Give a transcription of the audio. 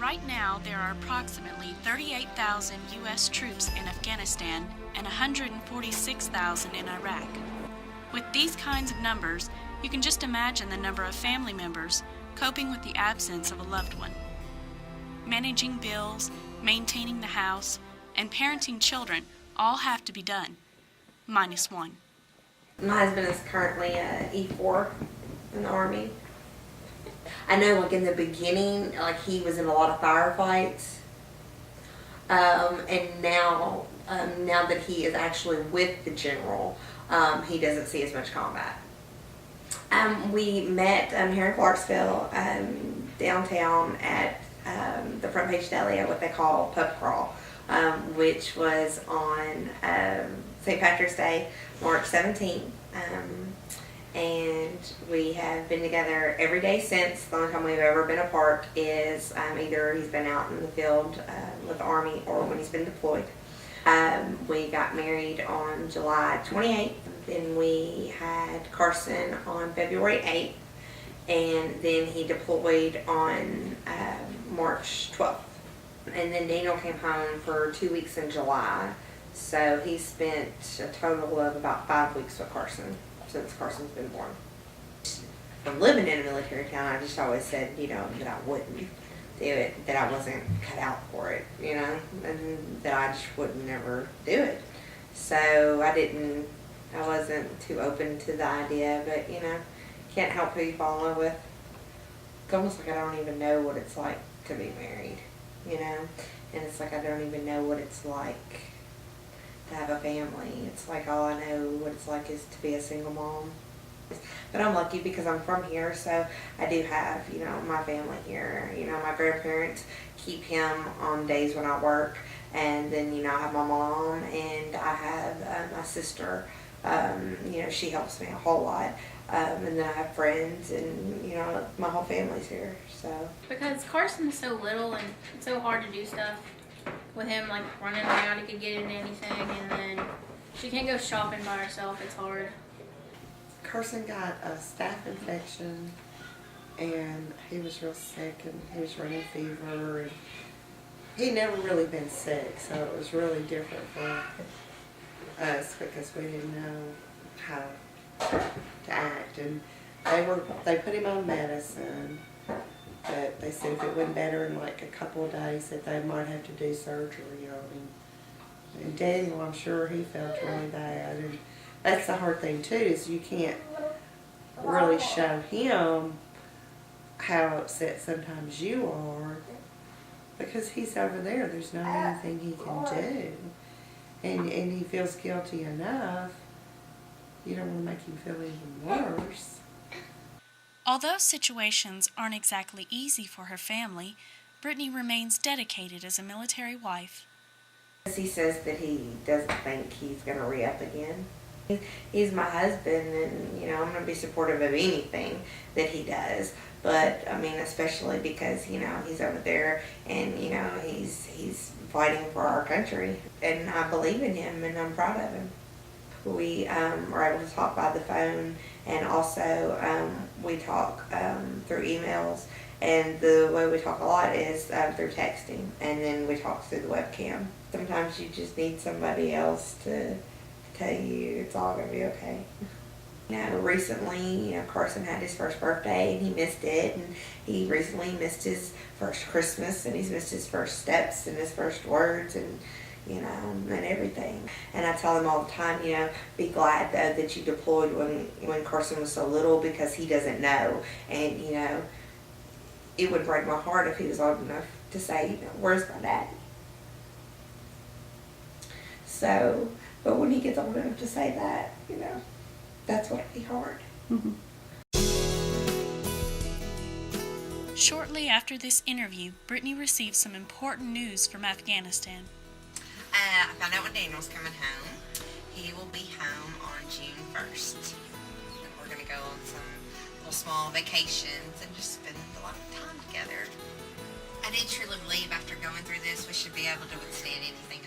Right now, there are approximately 38,000 U.S. troops in Afghanistan and 146,000 in Iraq. With these kinds of numbers, you can just imagine the number of family members coping with the absence of a loved one. Managing bills, maintaining the house, and parenting children all have to be done, minus one. My husband is currently a E4 in the Army. I know, like in the beginning, like he was in a lot of firefights, and now that he is actually with the general, he doesn't see as much combat. We met here in Clarksville, downtown at the Front Page Deli at what they call Pub Crawl, which was on St. Patrick's Day, March 17th. And we have been together every day since. The only time we've ever been apart is either he's been out in the field with the Army or when he's been deployed. We got married on July 28th. Then we had Carson on February 8th. And then he deployed on March 12th. And then Daniel came home for 2 weeks in July. So he spent a total of about 5 weeks with Carson since Carson's been born. From living in a military town, I just always said, that I wouldn't do it, that I wasn't cut out for it, and that I just would never do it. So I wasn't too open to the idea, but, can't help who you fall in love with. It's almost like I don't even know what it's like to be married, and it's like I don't even know what it's like to have a family. It's like all I know what it's like is to be a single mom. But I'm lucky because I'm from here, so I do have, my family here. My grandparents keep him on days when I work, and then, I have my mom, and I have my sister. She helps me a whole lot. And then I have friends, and, my whole family's here, so. Because Carson's so little and it's so hard to do stuff with him, like running around, he could get into anything, and then she can't go shopping by herself, it's hard. Carson got a staph infection, and he was real sick, and he was running fever, and he'd never really been sick, so it was really different for us because we didn't know how to act, and they put him on medicine. But they said if it went better in like a couple of days that they might have to do surgery on him. And Daniel, I'm sure he felt really bad. And that's the hard thing too, is you can't really show him how upset sometimes you are because he's over there. There's not anything he can do. And he feels guilty enough. You don't want to make him feel even worse. Although situations aren't exactly easy for her family, Brittany remains dedicated as a military wife. He says that he doesn't think he's going to re-up again. He's my husband, and, I'm going to be supportive of anything that he does. But, especially because, he's over there and, he's fighting for our country. And I believe in him, and I'm proud of him. We are able to talk by the phone, and also we talk through emails, and the way we talk a lot is through texting, and then we talk through the webcam. Sometimes you just need somebody else to tell you it's all going to be okay. Recently, Carson had his first birthday, and he missed it, and he recently missed his first Christmas, and he's missed his first steps and his first words, and and everything. And I tell him all the time, be glad that you deployed when Carson was so little, because he doesn't know. And, it would break my heart if he was old enough to say, where's my daddy? So, but when he gets old enough to say that, that's what would be hard. Mm-hmm. Shortly after this interview, Brittany received some important news from Afghanistan. I found out when Daniel's coming home. He will be home on June 1st. And we're going to go on some little small vacations and just spend a lot of time together. I did truly believe after going through this we should be able to withstand anything